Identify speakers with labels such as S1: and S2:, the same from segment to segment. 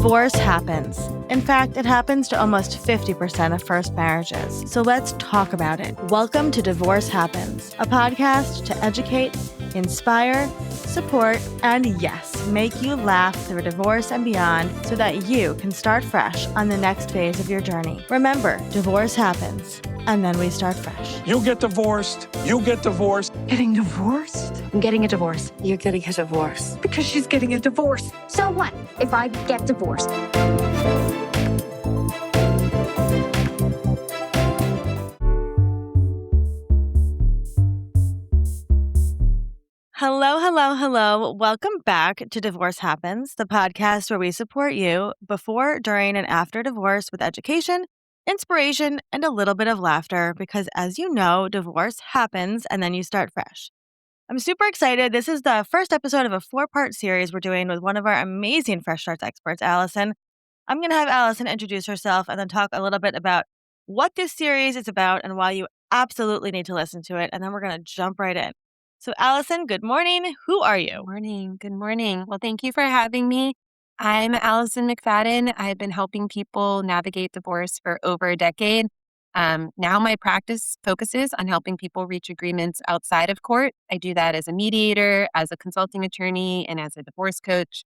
S1: Divorce happens. In fact, it happens to almost 50% of first marriages. So let's talk about it. Welcome to Divorce Happens, a podcast to educate, inspire, support, and yes, make you laugh through divorce and beyond so that you can start fresh on the next phase of your journey. Remember, divorce happens, and then we start fresh.
S2: You get divorced. You get divorced.
S3: Getting divorced?
S4: I'm getting a divorce.
S3: You're getting a divorce.
S4: Because she's getting a divorce.
S5: So what if I get divorced?
S1: Hello. Welcome back to Divorce Happens, the podcast where we support you before, during, and after divorce with education, inspiration, and a little bit of laughter because, as you know, divorce happens and then you start fresh. I'm super excited. This is the first episode of a 4-part series we're doing with one of our amazing Fresh Starts experts, Allison. I'm going to have Allison introduce herself and then talk a little bit about what this series is about and why you absolutely need to listen to it. And then we're going to jump right in. So, Allison, good morning. Who are you?
S6: Good morning. Well, thank you for having me. I'm Allison McFadden. I've been helping people navigate divorce for over a decade. Now my practice focuses on helping people reach agreements outside of court. I do that as a mediator, as a consulting attorney, and as a divorce coach.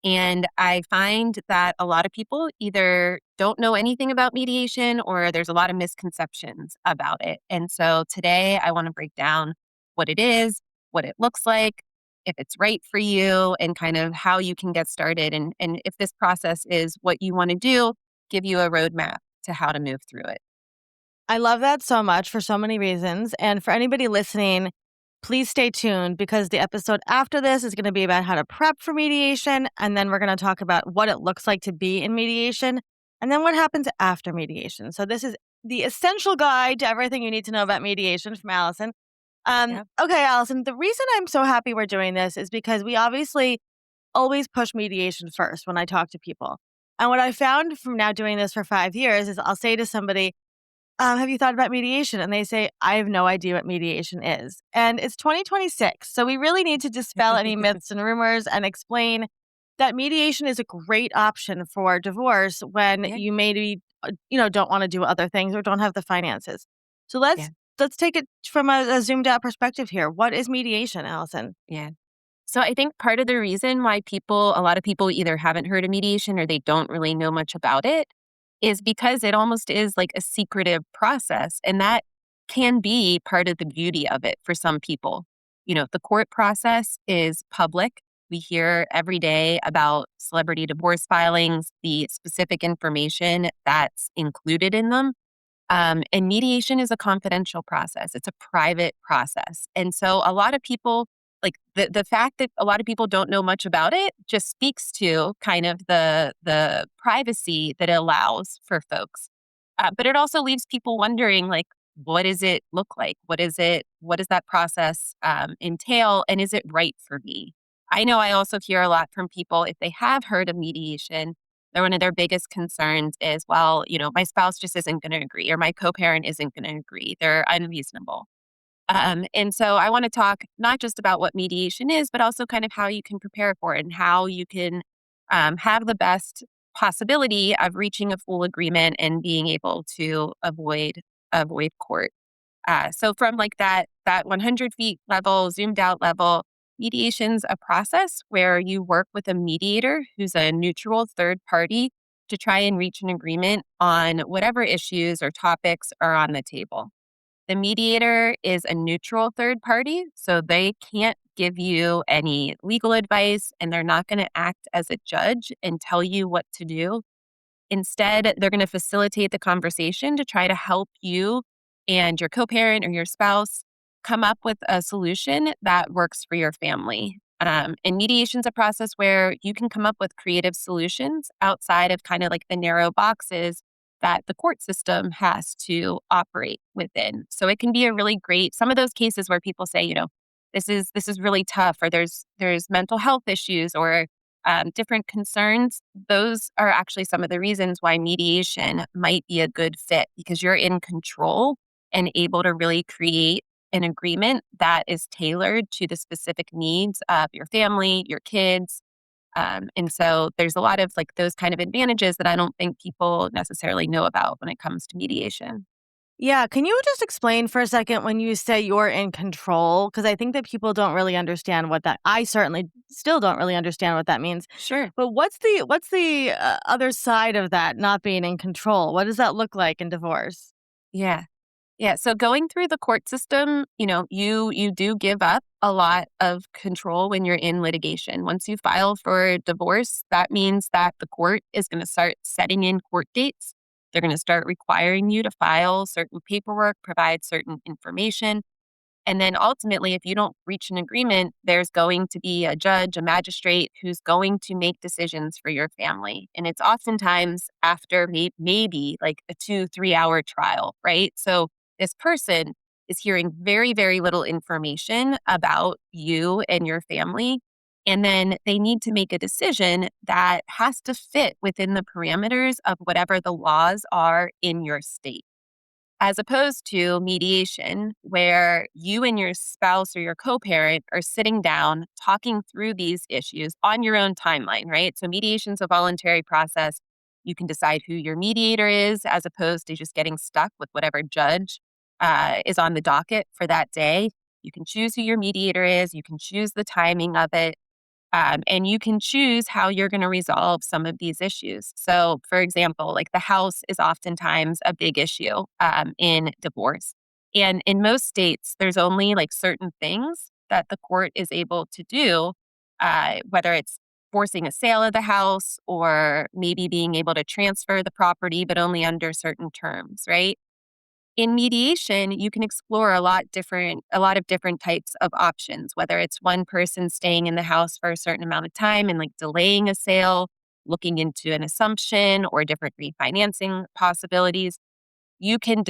S6: And I find that a lot of people either don't know anything about mediation or there's a lot of misconceptions about it. And so today I want to break down what it is, what it looks like, if it's right for you, and kind of how you can get started. And if this process is what you want to do, give you a roadmap to how to move through it.
S1: I love that so much for so many reasons. And for anybody listening, please stay tuned because the episode after this is going to be about how to prep for mediation. And then we're going to talk about what it looks like to be in mediation and then what happens after mediation. So this is the essential guide to everything you need to know about mediation from Allison. Okay, Allison, the reason I'm so happy we're doing this is because we obviously always push mediation first when I talk to people. And what I found from now doing this for 5 years is I'll say to somebody, have you thought about mediation? And they say, I have no idea what mediation is. And it's 2026. So we really need to dispel any myths and rumors and explain that mediation is a great option for divorce when you maybe, don't want to do other things or don't have the finances. So let's take it from a zoomed out perspective here. What is mediation, Allison?
S6: Yeah. So I think part of the reason why a lot of people either haven't heard of mediation or they don't really know much about it is because it almost is like a secretive process. And that can be part of the beauty of it for some people. The court process is public. We hear every day about celebrity divorce filings, the specific information that's included in them. And mediation is a confidential process. It's a private process. And so a lot of people, like the fact that a lot of people don't know much about it just speaks to kind of the privacy that it allows for folks. But it also leaves people wondering, like, what does it look like? What does that process entail? And is it right for me? I know I also hear a lot from people, if they have heard of mediation, one of their biggest concerns is, well, my spouse just isn't going to agree or my co-parent isn't going to agree. They're unreasonable. And so I want to talk not just about what mediation is, but also kind of how you can prepare for it and how you can have the best possibility of reaching a full agreement and being able to avoid court. So from like that 100 feet level, zoomed out level, mediation's a process where you work with a mediator who's a neutral third party to try and reach an agreement on whatever issues or topics are on the table. The mediator is a neutral third party, so they can't give you any legal advice and they're not going to act as a judge and tell you what to do. Instead, they're going to facilitate the conversation to try to help you and your co-parent or your spouse come up with a solution that works for your family. And mediation's a process where you can come up with creative solutions outside of kind of like the narrow boxes that the court system has to operate within. So it can be a really great, some of those cases where people say, this is really tough, or there's mental health issues or different concerns. Those are actually some of the reasons why mediation might be a good fit, because you're in control and able to really create an agreement that is tailored to the specific needs of your family, your kids, And so there's a lot of like those kind of advantages that I don't think people necessarily know about when it comes to mediation.
S1: Yeah, can you just explain for a second when you say you're in control? Because I think that people don't really understand what that I certainly still don't really understand what that means.
S6: Sure.
S1: But what's the other side of that not being in control? What does that look like in divorce?
S6: Yeah. Yeah, so going through the court system, you do give up a lot of control when you're in litigation. Once you file for divorce, that means that the court is going to start setting in court dates. They're going to start requiring you to file certain paperwork, provide certain information. And then ultimately, if you don't reach an agreement, there's going to be a judge, a magistrate who's going to make decisions for your family. And it's oftentimes after maybe like a 2-3 hour trial, right? So this person is hearing very, very little information about you and your family. And then they need to make a decision that has to fit within the parameters of whatever the laws are in your state, as opposed to mediation, where you and your spouse or your co parent are sitting down talking through these issues on your own timeline, right? So, mediation is a voluntary process. You can decide who your mediator is, as opposed to just getting stuck with whatever judge is on the docket for that day. You can choose who your mediator is, you can choose the timing of it. And you can choose how you're going to resolve some of these issues. So, for example, like the house is oftentimes a big issue in divorce. And in most states, there's only like certain things that the court is able to do, whether it's forcing a sale of the house or maybe being able to transfer the property, but only under certain terms, right? In mediation, you can explore a lot of different types of options, whether it's one person staying in the house for a certain amount of time and like delaying a sale, looking into an assumption or different refinancing possibilities. And you can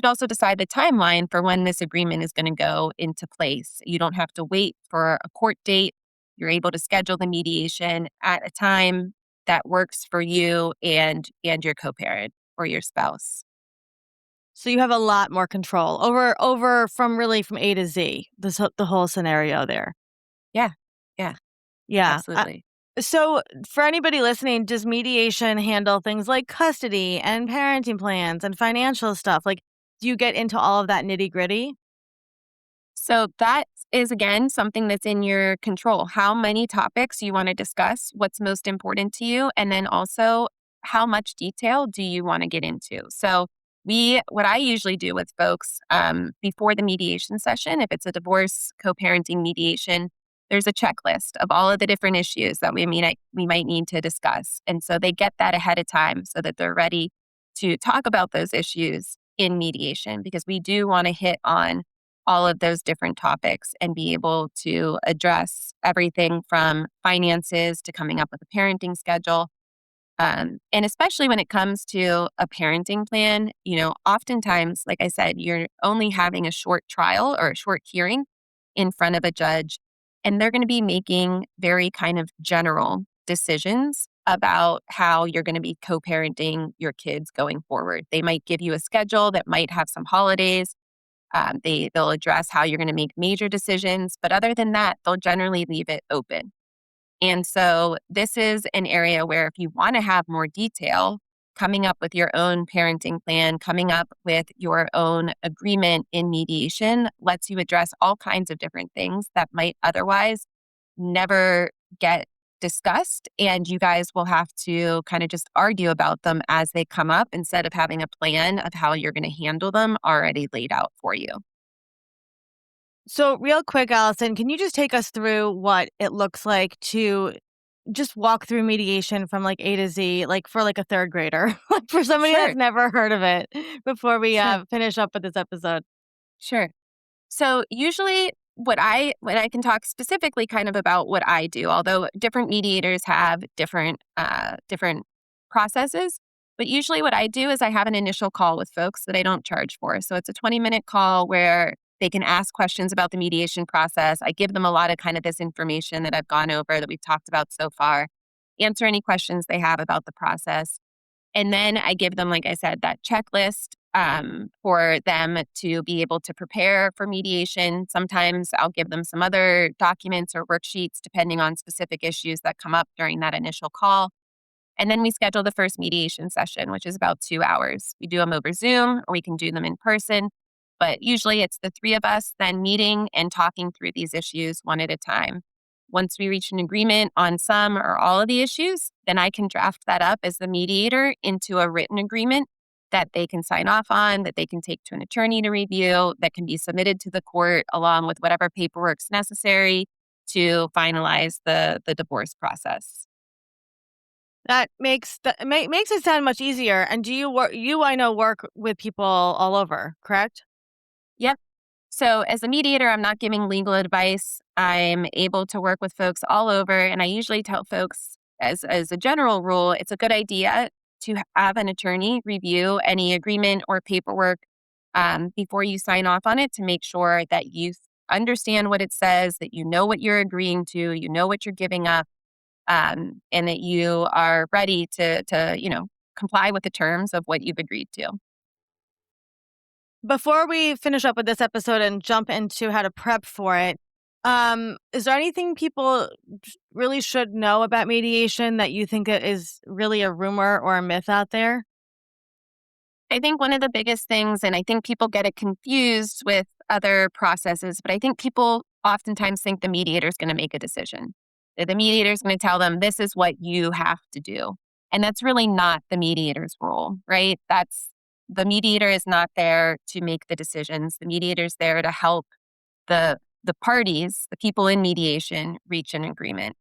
S6: also decide the timeline for when this agreement is going to go into place. You don't have to wait for a court date. You're able to schedule the mediation at a time that works for you and your co-parent or your spouse.
S1: So you have a lot more control over from A to Z, the whole scenario there.
S6: Yeah. Yeah.
S1: Yeah.
S6: Absolutely.
S1: So for anybody listening, does mediation handle things like custody and parenting plans and financial stuff? Like, do you get into all of that nitty-gritty?
S6: So that is again something that's in your control. How many topics you want to discuss, what's most important to you, and then also how much detail do you want to get into. So what I usually do with folks before the mediation session, if it's a divorce co-parenting mediation, there's a checklist of all of the different issues that we might need to discuss. And so they get that ahead of time so that they're ready to talk about those issues in mediation, because we do want to hit on all of those different topics and be able to address everything from finances to coming up with a parenting schedule. And especially when it comes to a parenting plan, oftentimes, like I said, you're only having a short trial or a short hearing in front of a judge, and they're going to be making very kind of general decisions about how you're going to be co-parenting your kids going forward. They might give you a schedule that might have some holidays. They'll address how you're going to make major decisions, but other than that, they'll generally leave it open. And so this is an area where if you want to have more detail, coming up with your own parenting plan, coming up with your own agreement in mediation lets you address all kinds of different things that might otherwise never get discussed. And you guys will have to kind of just argue about them as they come up instead of having a plan of how you're going to handle them already laid out for you.
S1: So real quick, Allison, can you just take us through what it looks like to just walk through mediation from like A to Z, like for like a third grader, like for somebody
S6: Sure.
S1: that's never heard of it before we
S6: Sure.
S1: finish up with this episode?
S6: Sure. So usually when I can talk specifically kind of about what I do, although different mediators have different processes, but usually what I do is I have an initial call with folks that I don't charge for. So it's a 20-minute call where they can ask questions about the mediation process. I give them a lot of kind of this information that I've gone over that we've talked about so far, answer any questions they have about the process. And then I give them, like I said, that checklist for them to be able to prepare for mediation. Sometimes I'll give them some other documents or worksheets depending on specific issues that come up during that initial call. And then we schedule the first mediation session, which is about 2 hours. We do them over Zoom or we can do them in person. But usually it's the three of us then meeting and talking through these issues one at a time. Once we reach an agreement on some or all of the issues, then I can draft that up as the mediator into a written agreement that they can sign off on, that they can take to an attorney to review, that can be submitted to the court along with whatever paperwork's necessary to finalize the divorce process.
S1: That makes it sound much easier. And do I know work with people all over, correct?
S6: Yep. So as a mediator, I'm not giving legal advice. I'm able to work with folks all over. And I usually tell folks as a general rule, it's a good idea to have an attorney review any agreement or paperwork before you sign off on it to make sure that you understand what it says, that you know what you're agreeing to, you know what you're giving up, and that you are ready to comply with the terms of what you've agreed to.
S1: Before we finish up with this episode and jump into how to prep for it, is there anything people really should know about mediation that you think is really a rumor or a myth out there?
S6: I think one of the biggest things, and I think people get it confused with other processes, but I think people oftentimes think the mediator is going to make a decision. That the mediator is going to tell them, this is what you have to do. And that's really not the mediator's role, right? The mediator is not there to make the decisions. The mediator is there to help the parties, the people in mediation, reach an agreement.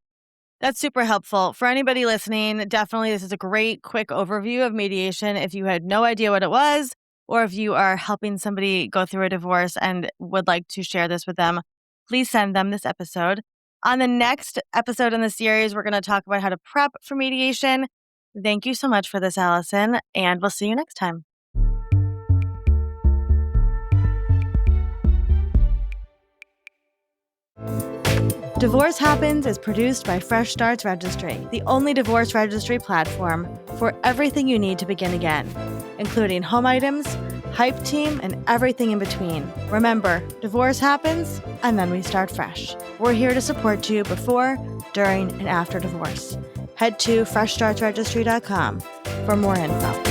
S1: That's super helpful. For anybody listening, definitely this is a great quick overview of mediation if you had no idea what it was, or if you are helping somebody go through a divorce and would like to share this with them, please send them this episode. On the next episode in the series, we're going to talk about how to prep for mediation. Thank you so much for this, Allison, and we'll see you next time. Divorce Happens is produced by Fresh Starts Registry, the only divorce registry platform for everything you need to begin again, including home items, hype team, and everything in between. Remember, divorce happens, and then we start fresh. We're here to support you before, during, and after divorce. Head to freshstartsregistry.com for more info.